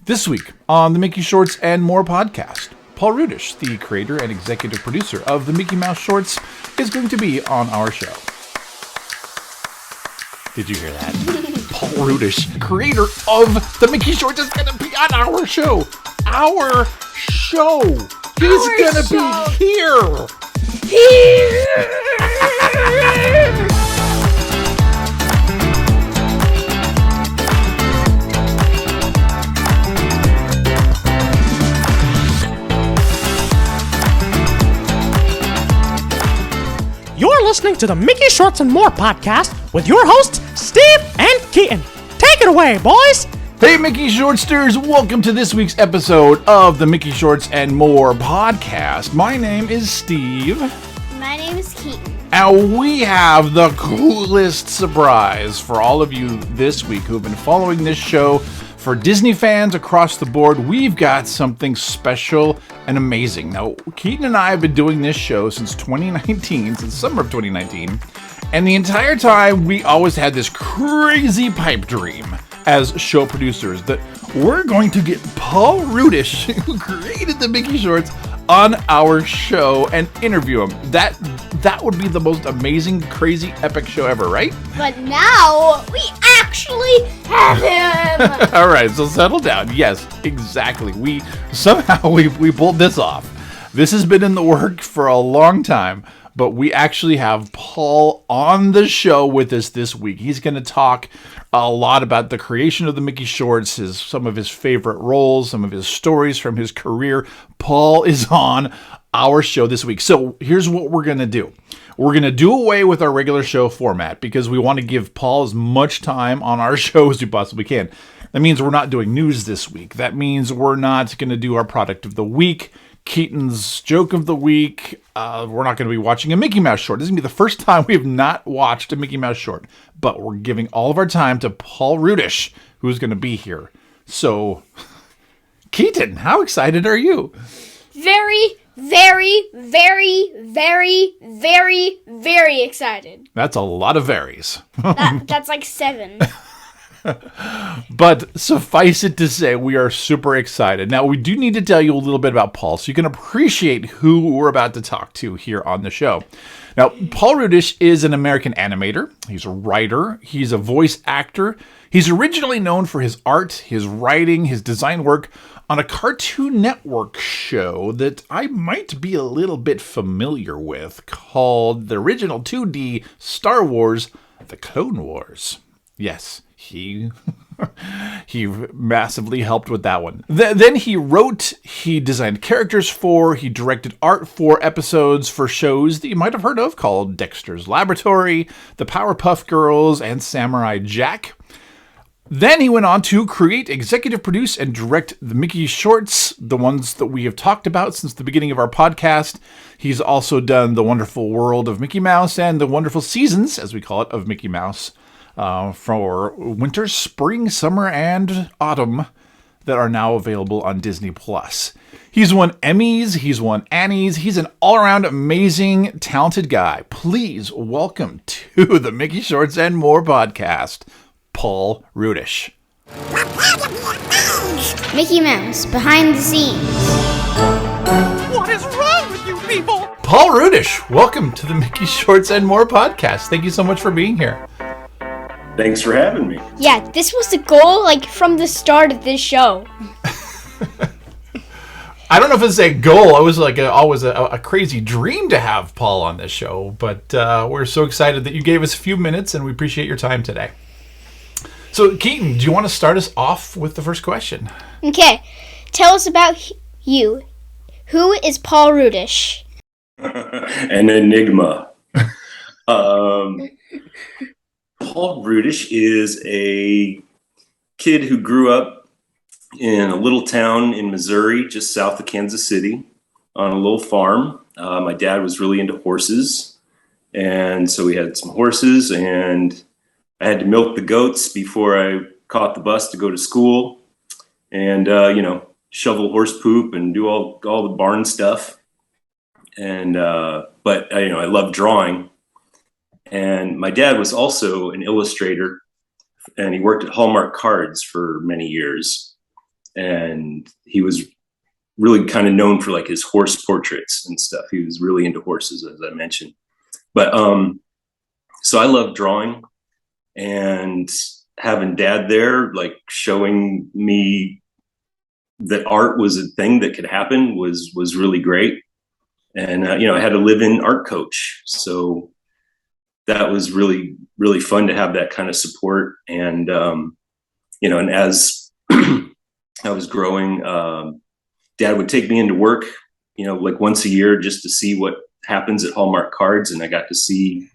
This week on the Mickey Shorts and More podcast, Paul Rudish, the creator and executive producer of the Mickey Mouse Shorts, is going to be on our show. Did you hear that? Paul Rudish, creator of the Mickey Shorts, is going to be on our show. Our show. He's going to be here. You're listening to the Mickey Shorts and More podcast with your hosts, Steve and Keaton. Take it away, boys! Hey, Mickey Shortsters! Welcome to this week's episode of the Mickey Shorts and More podcast. My name is Steve. My name is Keaton. And we have the coolest surprise for all of you this week who have been following this show. For Disney fans across the board, we've got something special and amazing. Now, Keaton and I have been doing this show since 2019, since summer of 2019, and the entire time we always had this crazy pipe dream as show producers that we're going to get Paul Rudish, who created the Mickey Shorts, on our show and interview him. That would be the most amazing, crazy, epic show ever, right? But now we actually have him. All right, so settle down. Yes, exactly. We pulled this off. This has been in the works for a long time, but we actually have Paul on the show with us this week. He's going to talk a lot about the creation of the Mickey Shorts, some of his favorite roles, some of his stories from his career. Paul is on our show this week. So here's what we're going to do. We're going to do away with our regular show format because we want to give Paul as much time on our show as we possibly can. That means we're not doing news this week. That means we're not going to do our product of the week, Keaton's joke of the week. We're not going to be watching a Mickey Mouse short. This is going to be the first time we have not watched a Mickey Mouse short. But we're giving all of our time to Paul Rudish, who's going to be here. So, Keaton, how excited are you? Very, very, very, very, very, very excited. That's a lot of varies. That's like 7. But suffice it to say, we are super excited. Now, we do need to tell you a little bit about Paul so you can appreciate who we're about to talk to here on the show. Now, Paul Rudish is an American animator. He's a writer. He's a voice actor. He's originally known for his art, his writing, his design work on a Cartoon Network show that I might be a little bit familiar with called the original 2D Star Wars, The Clone Wars. Yes, he massively helped with that one. Then he wrote, he designed characters for, he directed art for episodes for shows that you might have heard of called Dexter's Laboratory, The Powerpuff Girls, and Samurai Jack. Then he went on to create, executive produce, and direct the Mickey Shorts, the ones that we have talked about since the beginning of our podcast. He's also done The Wonderful World of Mickey Mouse and The Wonderful Seasons, as we call it, of Mickey Mouse. For winter, spring, summer, and autumn that are now available on Disney+. He's won Emmys, he's won Annies, he's an all-around amazing, talented guy. Please welcome to the Mickey Shorts and More podcast, Paul Rudish. Mickey Mouse, behind the scenes. What is wrong with you people? Paul Rudish, welcome to the Mickey Shorts and More podcast. Thank you so much for being here. Thanks for having me. Yeah, this was the goal, from the start of this show. I don't know if it's a goal. It was always a crazy dream to have Paul on this show, but we're so excited that you gave us a few minutes, and we appreciate your time today. So, Keaton, do you want to start us off with the first question? Okay, tell us about you. Who is Paul Rudish? An enigma. Paul Rudish is a kid who grew up in a little town in Missouri, just south of Kansas City, on a little farm. My dad was really into horses, and so we had some horses, and I had to milk the goats before I caught the bus to go to school, and shovel horse poop and do all the barn stuff. And but I love drawing. And my dad was also an illustrator, and he worked at Hallmark Cards for many years. and he was really kind of known for like his horse portraits and stuff. He was really into horses, as I mentioned. But so I love drawing, and having Dad there, like showing me that art was a thing that could happen was really great. And I had a live-in art coach, so that was really, really fun to have that kind of support. And and as I was growing, Dad would take me into work, like once a year, just to see what happens at Hallmark Cards, and I got to see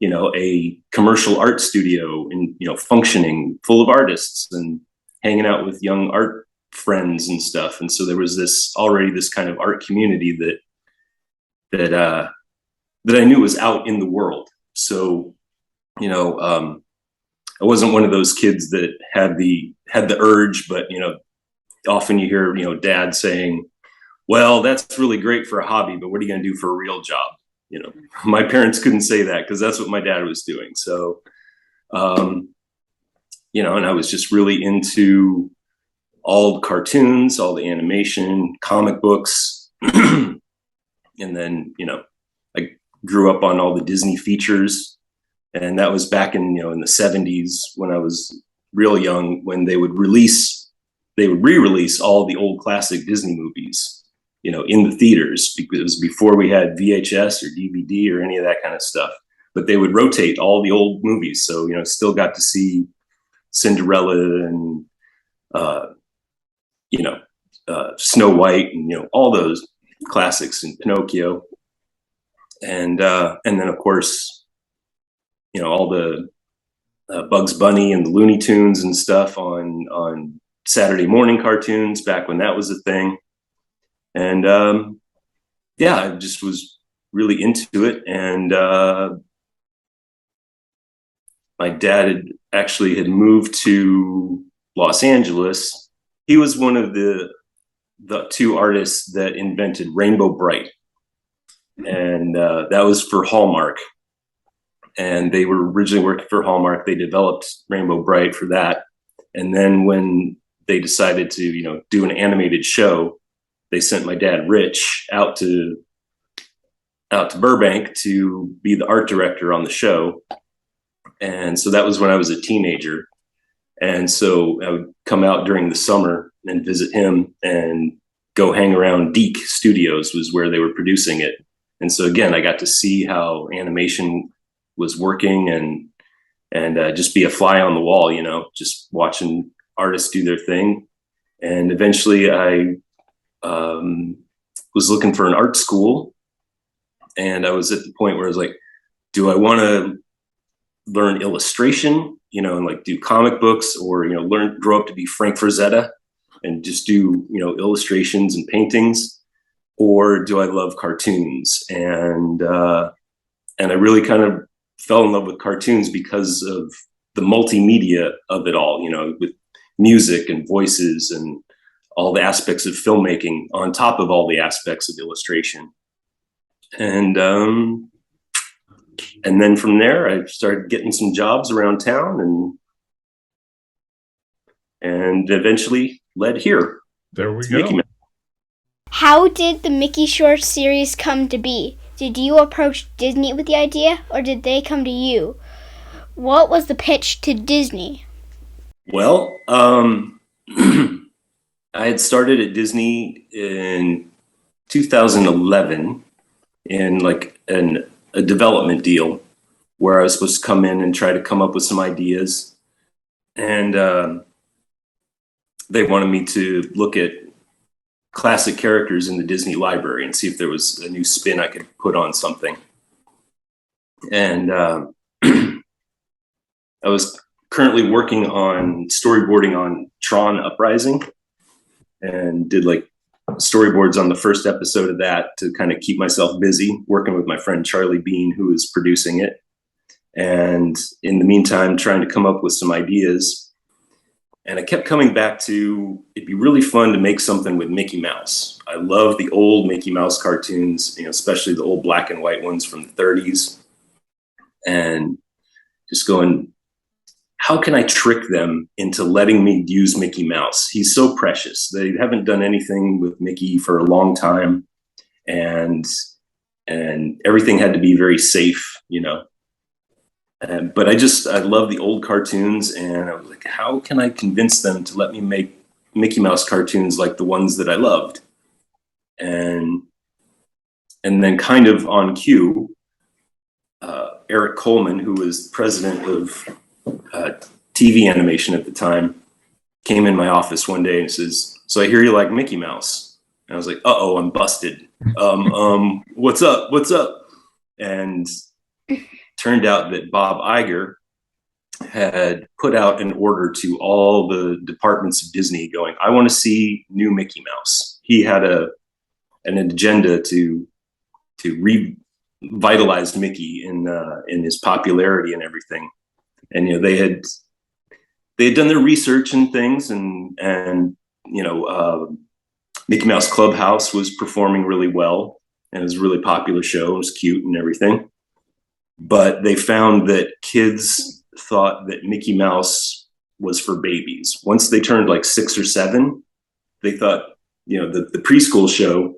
a commercial art studio and functioning, full of artists, and hanging out with young art friends and stuff. And so there was this kind of art community that I knew was out in the world. So I wasn't one of those kids that had the urge, but often you hear Dad saying, well, that's really great for a hobby, but what are you going to do for a real job? My parents couldn't say that, because that's what my dad was doing. So and I was just really into all the cartoons, all the animation, comic books. And then I grew up on all the Disney features, and that was back in in the 70s, when I was real young, when they would re-release all the old classic Disney movies in the theaters, because it was before we had VHS or DVD or any of that kind of stuff. But they would rotate all the old movies, so still got to see Cinderella and Snow White, and all those classics, and Pinocchio, and then of course all the Bugs Bunny and the Looney Tunes and stuff on Saturday morning cartoons, back when that was a thing. And I just was really into it. And my dad had moved to Los Angeles. He was one of the two artists that invented Rainbow Bright, and that was for Hallmark. And they were originally working for Hallmark. They developed Rainbow Bright for that. And then when they decided to do an animated show, they sent my dad Rich out to Burbank to be the art director on the show. And so that was when I was a teenager. And so I would come out during the summer and visit him, and go hang around Deke Studios, was where they were producing it. And so again, I got to see how animation was working, and just be a fly on the wall, just watching artists do their thing. And eventually I was looking for an art school, and I was at the point where I was like, do I want to learn illustration, and like do comic books, or grow up to be Frank Frazetta and just do illustrations and paintings, or do I love cartoons? And I really kind of fell in love with cartoons because of the multimedia of it all, with music and voices and all the aspects of filmmaking on top of all the aspects of illustration. And then from there, I started getting some jobs around town, and eventually led here. There we to go. Mickey Mouse. How did the Mickey Shorts series come to be? Did you approach Disney with the idea, or did they come to you? What was the pitch to Disney? Well, I had started at Disney in 2011 in like a development deal, where I was supposed to come in and try to come up with some ideas. And they wanted me to look at classic characters in the Disney library and see if there was a new spin I could put on something. And I was currently working on storyboarding on Tron Uprising, and did like storyboards on the first episode of that to kind of keep myself busy, working with my friend Charlie Bean, who was producing it. And in the meantime, trying to come up with some ideas. And I kept coming back to, it'd be really fun to make something with Mickey Mouse. I love the old Mickey Mouse cartoons, especially the old black and white ones from the 30s. And just going, how can I trick them into letting me use Mickey Mouse? He's so precious. They haven't done anything with Mickey for a long time, and everything had to be very safe, but I love the old cartoons, and I was like, how can I convince them to let me make Mickey Mouse cartoons like the ones that I loved? And then kind of on cue, Eric Coleman, who was president of TV animation at the time, came in my office one day and says, "So I hear you like Mickey Mouse." And I was like, "Uh-oh, I'm busted. What's up?" And turned out that Bob Iger had put out an order to all the departments of Disney going, "I want to see new Mickey Mouse." He had an agenda to revitalize Mickey in his popularity and everything. And they had done their research and things, and Mickey Mouse Clubhouse was performing really well, and it was a really popular show. It was cute and everything. But they found that kids thought that Mickey Mouse was for babies. Once they turned like 6 or 7, they thought, the preschool show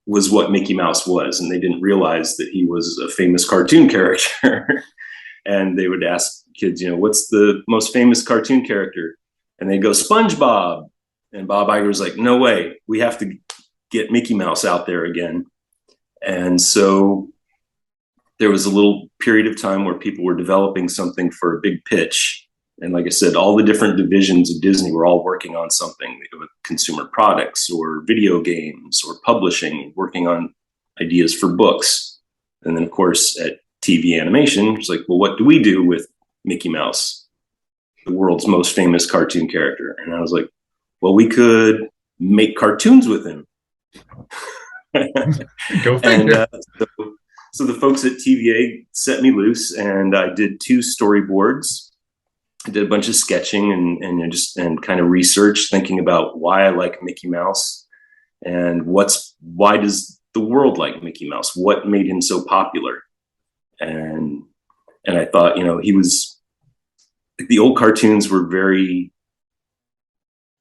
was what Mickey Mouse was, and they didn't realize that he was a famous cartoon character. And they would ask kids, what's the most famous cartoon character? And they'd go, SpongeBob. And Bob Iger was like, no way, we have to get Mickey Mouse out there again. And so there was a little period of time where people were developing something for a big pitch. And like I said, all the different divisions of Disney were all working on something with consumer products or video games or publishing, working on ideas for books. And then, of course, at TV animation, it's like, well, what do we do with Mickey Mouse, the world's most famous cartoon character? And I was like, well, we could make cartoons with him. Go figure. So the folks at TVA set me loose, and I did 2 storyboards. I did a bunch of sketching and kind of research, thinking about why I like Mickey Mouse and why does the world like Mickey Mouse? What made him so popular? And I thought, he was, the old cartoons were very,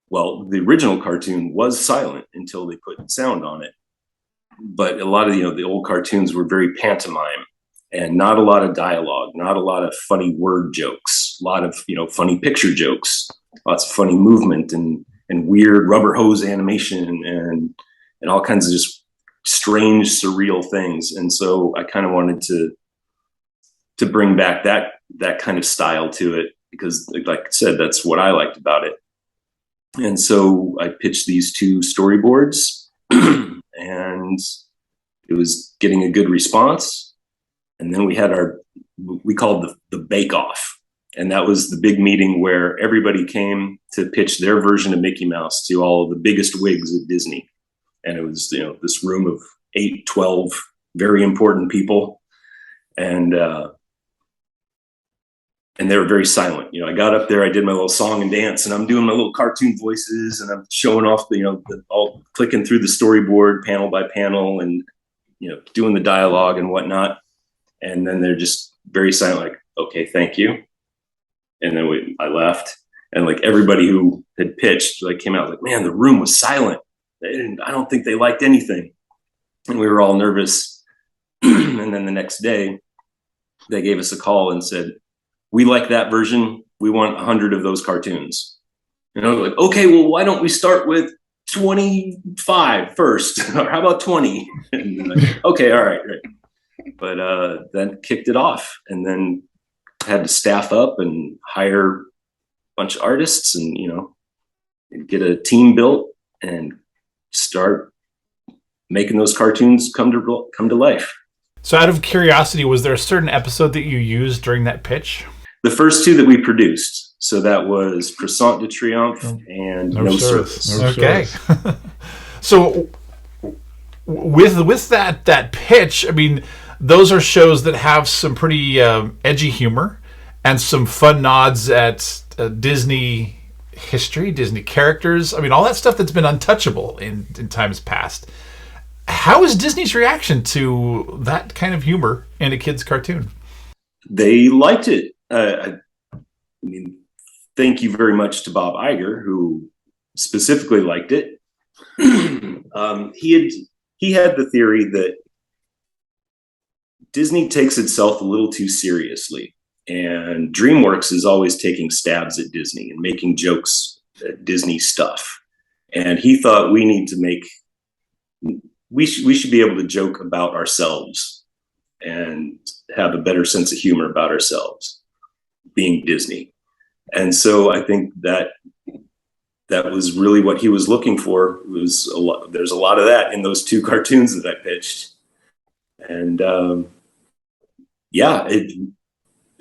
well, the original cartoon was silent until they put sound on it. But a lot of, the old cartoons were very pantomime and not a lot of dialogue, not a lot of funny word jokes, a lot of, funny picture jokes, lots of funny movement and weird rubber hose animation and all kinds of just strange, surreal things. And so I kind of wanted to bring back that kind of style to it, because like I said, that's what I liked about it. And so I pitched these 2 storyboards and it was getting a good response. And then we had we called the Bake Off. And that was the big meeting where everybody came to pitch their version of Mickey Mouse to all of the biggest wigs at Disney. And it was, this room of 8, 12 very important people. And they were very silent. I got up there, I did my little song and dance, and I'm doing my little cartoon voices, and I'm showing off all clicking through the storyboard panel by panel, and doing the dialogue and whatnot. And then they're just very silent, like, okay, thank you. And then I left, and like everybody who had pitched came out like, man, the room was silent. I don't think they liked anything, and we were all nervous. And then the next day, they gave us a call and said, we like that version. We want 100 of those cartoons. And I was like, okay, well, why don't we start with 25 first? Or how about 20? And like, okay, all right. But then kicked it off, and then had to staff up and hire a bunch of artists and, get a team built and start making those cartoons come to life. So out of curiosity, was there a certain episode that you used during that pitch? The first 2 that we produced. So that was Croissant de Triomphe and No Service. Okay. So with that pitch, I mean, those are shows that have some pretty edgy humor and some fun nods at Disney history, Disney characters. I mean, all that stuff that's been untouchable in times past. How is Disney's reaction to that kind of humor in a kid's cartoon? They liked it. I mean, thank you very much to Bob Iger, who specifically liked it. He had the theory that Disney takes itself a little too seriously, and DreamWorks is always taking stabs at Disney and making jokes at Disney stuff. And he thought we should be able to joke about ourselves and have a better sense of humor about ourselves, being Disney. And so I think that was really what he was looking for. There's a lot of that in those two cartoons that I pitched. And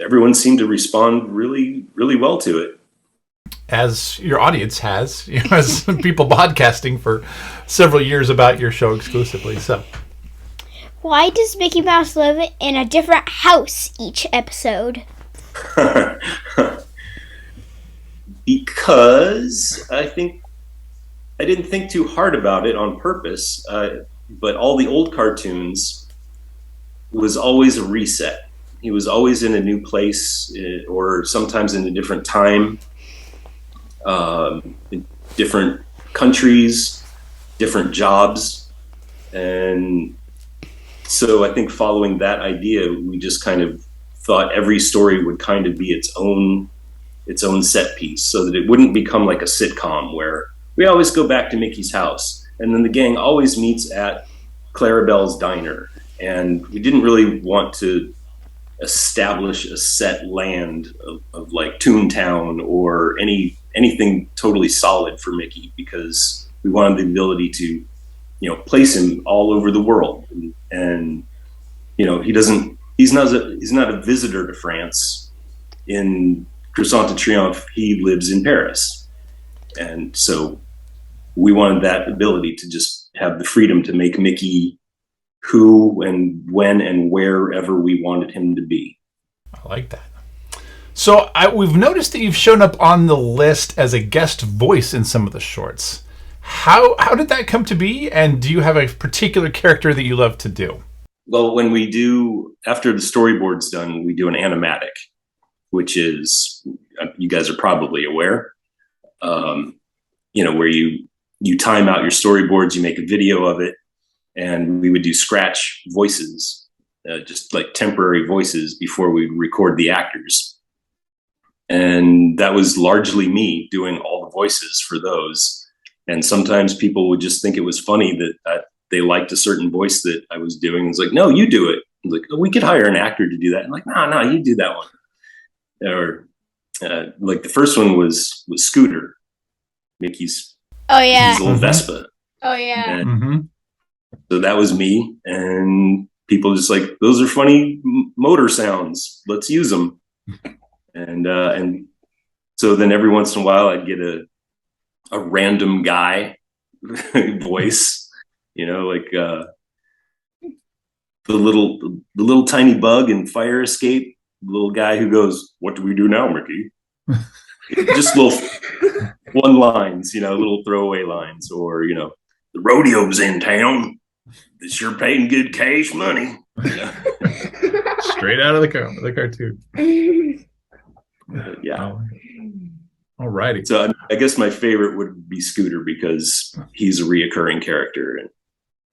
everyone seemed to respond really, really well to it. As your audience has, as people podcasting for several years about your show exclusively. So, why does Mickey Mouse live in a different house each episode? Because I didn't think too hard about it on purpose, but all the old cartoons was always a reset. He was always in a new place, or sometimes in a different time. In different countries, different jobs. And so I think following that idea, we just kind of thought every story would kind of be its own set piece, so that it wouldn't become like a sitcom where we always go back to Mickey's house and then the gang always meets at Clarabelle's diner. And we didn't really want to establish a set land of like Toontown or anything totally solid for Mickey, because we wanted the ability to, place him all over the world. And he's not a visitor to France. In Croissant de Triomphe, he lives in Paris. And so we wanted that ability to just have the freedom to make Mickey who and when and wherever we wanted him to be. I like that. So we've noticed that you've shown up on the list as a guest voice in some of the shorts. How did that come to be? And do you have a particular character that you love to do? Well, after the storyboard's done, we do an animatic, which is, you guys are probably aware, where you time out your storyboards, you make a video of it, and we would do scratch voices, just like temporary voices before we record the actors. And that was largely me doing all the voices for those. And sometimes people would just think it was funny that they liked a certain voice that I was doing. It's like, no, you do it. I was like, oh, we could hire an actor to do that. I'm like, no, you do that one. Or like the first one was Scooter, Mickey's his little Vespa. Oh yeah. And so that was me, and people just like, those are funny motor sounds. Let's use them. And so then every once in a while I'd get a random guy voice, like the little tiny bug in Fire Escape, the little guy who goes, "What do we do now, Mickey?" Just little one-lines, little throwaway lines, or the rodeo's in town. It's sure paying good cash money. Straight out of the cartoon. Yeah. All righty. So I guess my favorite would be Scooter, because he's a reoccurring character, and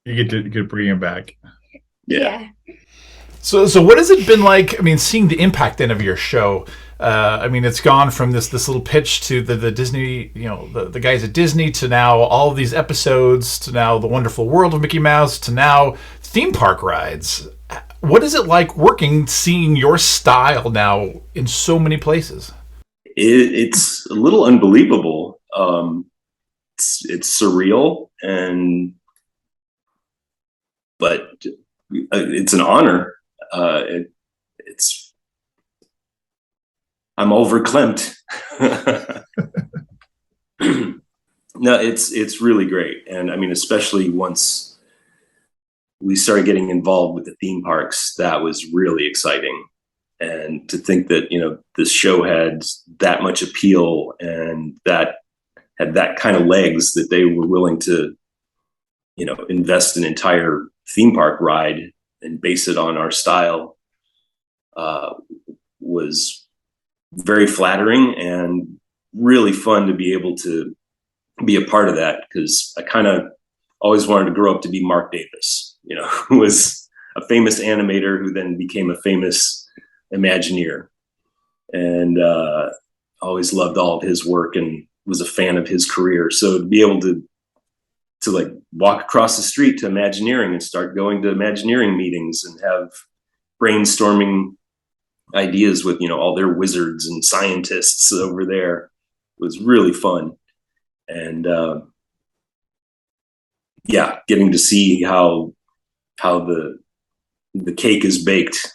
you get to bring him back. Yeah. So what has it been like? I mean, seeing the impact then of your show. It's gone from this little pitch to the Disney, the guys at Disney, to now all of these episodes, to now the wonderful world of Mickey Mouse, to now theme park rides. What is it like seeing your style now in so many places? It's a little unbelievable. It's surreal, but it's an honor. I'm overclamped. No, it's really great. And I mean, especially once we started getting involved with the theme parks, that was really exciting. And to think that, this show had that much appeal and that had that kind of legs, that they were willing to, invest an entire theme park ride and base it on our style, was very flattering and really fun to be able to be a part of that, because I kind of always wanted to grow up to be Mark Davis, who was a famous animator who then became a famous Imagineer, and always loved all of his work and was a fan of his career. So to be able to like walk across the street to Imagineering and start going to Imagineering meetings and have brainstorming ideas with, all their wizards and scientists over there was really fun. And getting to see how the cake is baked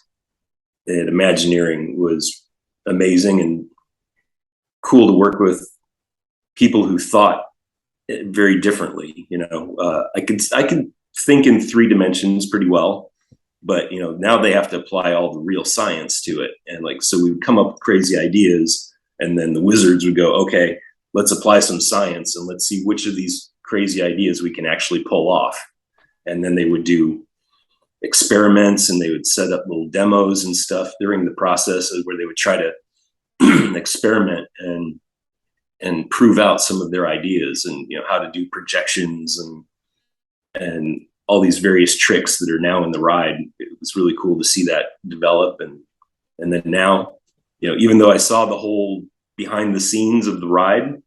at Imagineering was amazing, and cool to work with people who thought very differently. I could think in 3 dimensions pretty well, but now they have to apply all the real science to it, and so we would come up with crazy ideas, and then the wizards would go, okay, let's apply some science and let's see which of these crazy ideas we can actually pull off. And then they would do experiments, and they would set up little demos and stuff during the process where they would try to experiment and prove out some of their ideas, and how to do projections and all these various tricks that are now in the ride. It was really cool to see that develop. And then now, even though I saw the whole behind the scenes of the ride,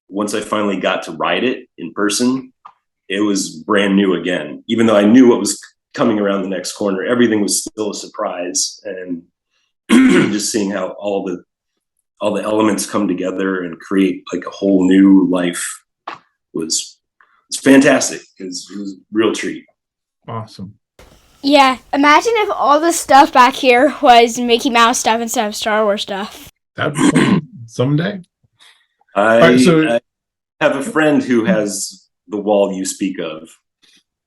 once I finally got to ride it in person, it was brand new again. Even though I knew what was coming around the next corner, everything was still a surprise. And just seeing how all the elements come together and create like a whole new life was fantastic. It was a real treat. Awesome. Yeah, imagine if all the stuff back here was Mickey Mouse stuff instead of Star Wars stuff. That'd be fun someday. I have a friend who has the wall you speak of.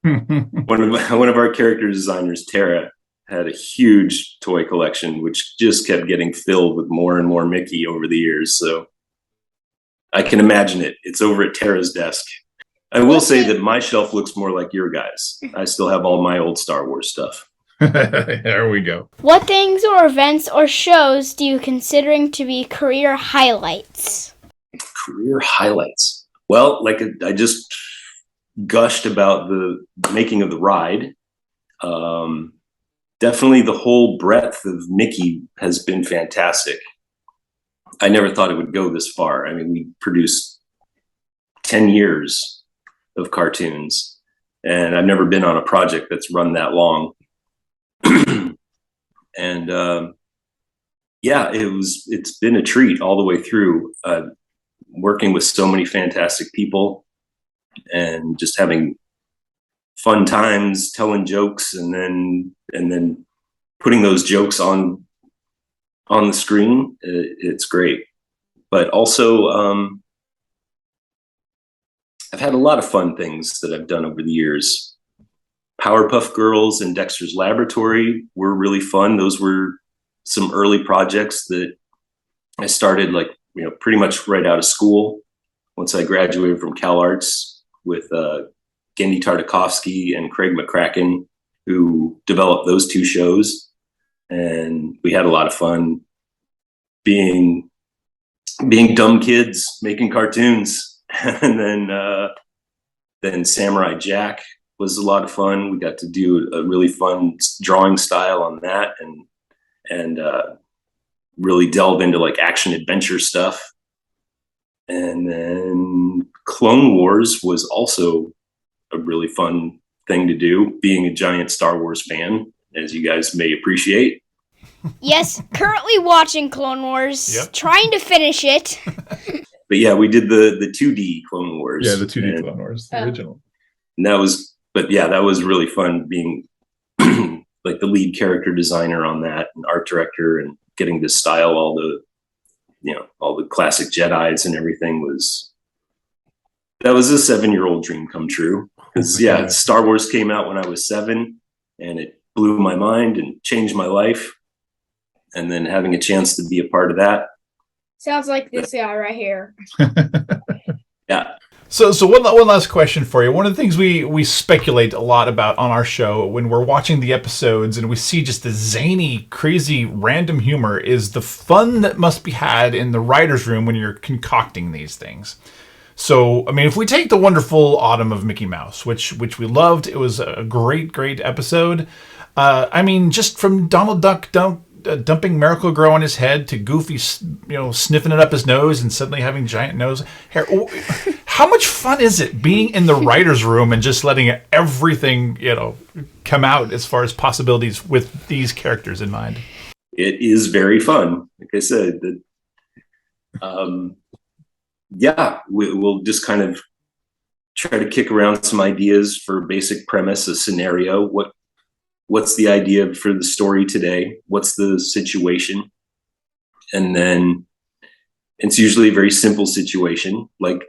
One of our character designers, Tara, had a huge toy collection, which just kept getting filled with more and more Mickey over the years. So I can imagine it. It's over at Tara's desk. I will say that my shelf looks more like your guys. I still have all my old Star Wars stuff. There we go. What things or events or shows do you considering to be career highlights? Career highlights. Well, I just gushed about the making of the ride. Definitely the whole breadth of Mickey has been fantastic. I never thought it would go this far. I mean, we produced 10 years of cartoons, and I've never been on a project that's run that long. And it's been a treat all the way through, working with so many fantastic people and just having fun times telling jokes and then putting those jokes on the screen. It's great. But also, I've had a lot of fun things that I've done over the years. Powerpuff Girls and Dexter's Laboratory were really fun. Those were some early projects that I started pretty much right out of school. Once I graduated from Cal Arts with Gendy Tartakovsky and Craig McCracken, who developed those 2 shows. And we had a lot of fun being dumb kids making cartoons. And then Samurai Jack was a lot of fun. We got to do a really fun drawing style on that, and really delve into action adventure stuff. And then Clone Wars was also a really fun thing to do, being a giant Star Wars fan, as you guys may appreciate. Yes, currently watching Clone Wars, Yep. Trying to finish it. But yeah, we did the 2D Clone Wars. Yeah, the 2D Clone Wars, the original. And that was really fun being the lead character designer on that, and art director, and getting to style all the classic Jedis and everything. That was a 7-year-old dream come true. Because Star Wars came out when I was 7, and it blew my mind and changed my life. And then having a chance to be a part of that. Sounds like this guy right here. Yeah. So one last question for you. One of the things we speculate a lot about on our show when we're watching the episodes and we see just the zany, crazy, random humor is the fun that must be had in the writer's room when you're concocting these things. So, I mean, if we take the wonderful Autumn of Mickey Mouse, which we loved, it was a great episode. I mean, just from Donald Duck dumping Miracle Grow on his head to Goofy, sniffing it up his nose and suddenly having giant nose hair. How much fun is it being in the writer's room and just letting everything, come out as far as possibilities with these characters in mind? It is very fun. Like I said, we'll just kind of try to kick around some ideas for basic premise, a scenario. What's the idea for the story today? What's the situation? And then it's usually a very simple situation, like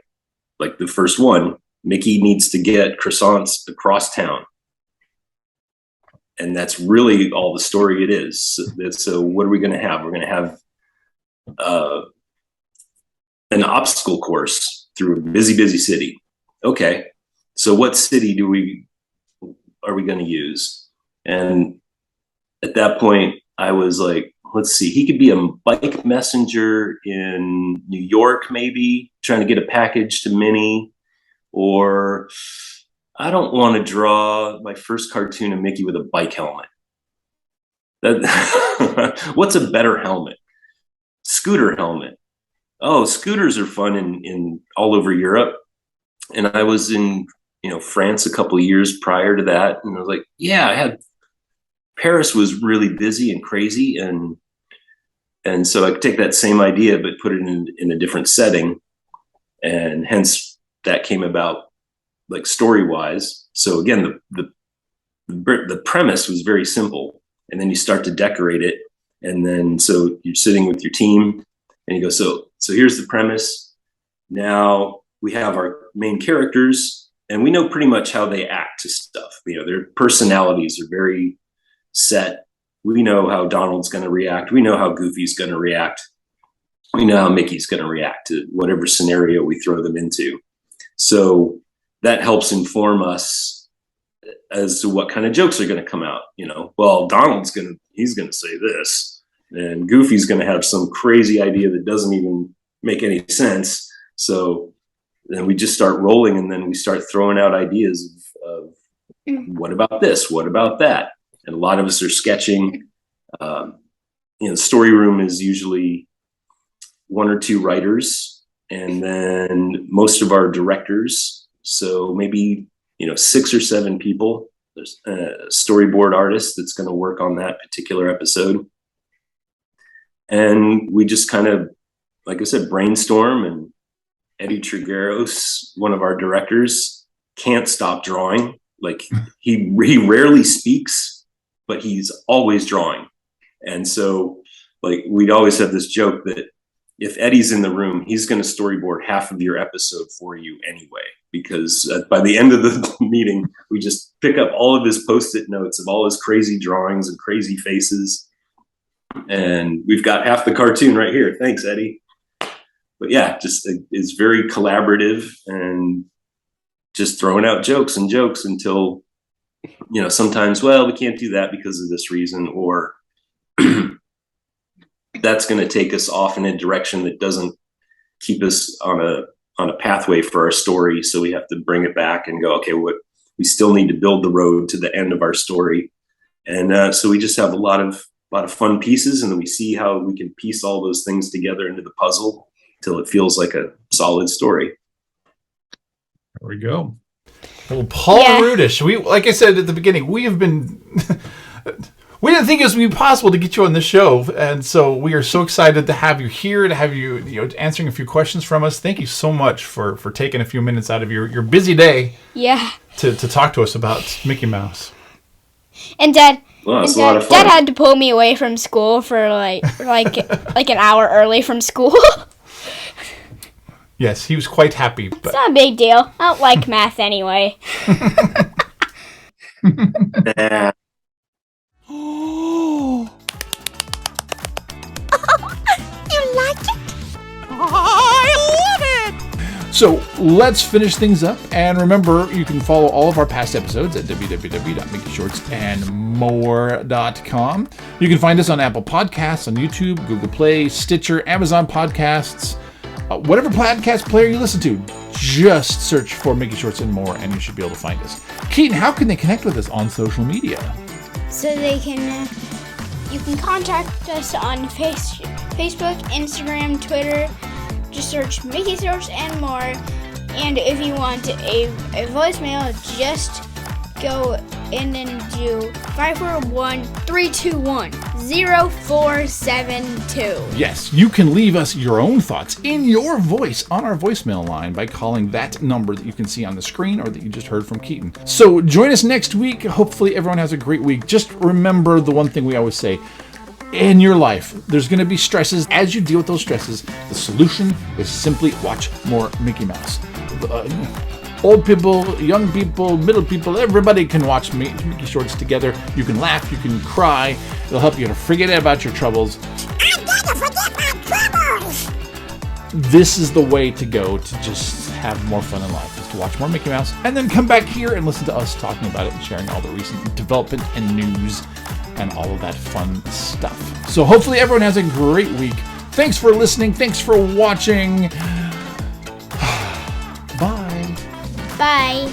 the first one. Mickey needs to get croissants across town. And that's really all the story it is. So what are we going to have? We're going to have an obstacle course through a busy city. Okay, so what city are we going to use? And at that point, I was like, let's see, he could be a bike messenger in New York, maybe trying to get a package to Minnie. Or I don't want to draw my first cartoon of Mickey with a bike helmet. What's a better helmet? Scooter helmet. Oh, scooters are fun in all over Europe. And I was in France a couple of years prior to that, and I was like, Paris was really busy and crazy, and so I could take that same idea but put it in a different setting, and hence that came about, like, story wise. So again, the premise was very simple, and then you start to decorate it, and then so you're sitting with your team and you go, so here's the premise. Now we have our main characters and we know pretty much how they act to stuff. Their personalities are very set. We know how Donald's going to react. We know how Goofy's going to react. We know how Mickey's going to react to whatever scenario we throw them into. So that helps inform us as to what kind of jokes are going to come out. Well, Donald's he's going to say this, and Goofy's going to have some crazy idea that doesn't even make any sense. So then we just start rolling, and then we start throwing out ideas of what about this? What about that? And a lot of us are sketching. The story room is usually one or two writers, and then most of our directors. So maybe 6 or 7 people. There's a storyboard artist that's going to work on that particular episode, and we just kind of, like I said, brainstorm. And Eddie Trigueros, one of our directors, can't stop drawing. Like he rarely speaks, but he's always drawing. And so, like, we'd always have this joke that if Eddie's in the room, he's going to storyboard half of your episode for you anyway, because by the end of the meeting, we just pick up all of his Post-it notes of all his crazy drawings and crazy faces. And we've got half the cartoon right here. Thanks, Eddie. But yeah, just it's very collaborative and just throwing out jokes until, sometimes, well, we can't do that because of this reason, or that's going to take us off in a direction that doesn't keep us on a pathway for our story. So we have to bring it back and go, okay, we still need to build the road to the end of our story. And so we just have a lot of fun pieces, and then we see how we can piece all those things together into the puzzle till it feels like a solid story. There we go. Well, Paul Rudish, like I said at the beginning, we have been we didn't think it was going to be possible to get you on the show, and so we are so excited to have you here, to have you, answering a few questions from us. Thank you so much for taking a few minutes out of your busy day, to talk to us about Mickey Mouse. And Dad, well, it's a lot of fun. Dad had to pull me away from school for like an hour early from school. Yes, he was quite happy. But it's not a big deal. I don't like math anyway. You like it? I love it! So let's finish things up. And remember, you can follow all of our past episodes at www.mickeyshortsandmore.com. You can find us on Apple Podcasts, on YouTube, Google Play, Stitcher, Amazon Podcasts, whatever podcast player you listen to. Just search for Mickey Shorts and More, and you should be able to find us. Keaton, how can they connect with us on social media? So you can contact us on Facebook, Instagram, Twitter. Just search Mickey Shorts and More. And if you want a voicemail, just go in and do 541-321-0472. Yes, you can leave us your own thoughts in your voice on our voicemail line by calling that number that you can see on the screen or that you just heard from Keaton. So join us next week. Hopefully everyone has a great week. Just remember the one thing we always say. In your life, there's going to be stresses. As you deal with those stresses, the solution is simply watch more Mickey Mouse. Old people, young people, middle people, everybody can watch Mickey Shorts together. You can laugh, you can cry. It'll help you to forget about your troubles. I'm gonna forget my troubles! This is the way to go to just have more fun in life, is to watch more Mickey Mouse and then come back here and listen to us talking about it and sharing all the recent development and news and all of that fun stuff. So hopefully everyone has a great week. Thanks for listening. Thanks for watching. Bye. Bye.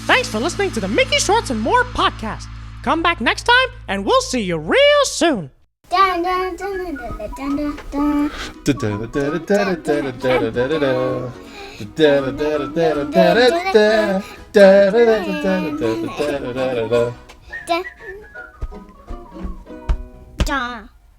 Thanks for listening to the Mickey Shorts and More podcast. Come back next time, and we'll see you real soon. Dun, dun, dun, dun, dun, dun, dun.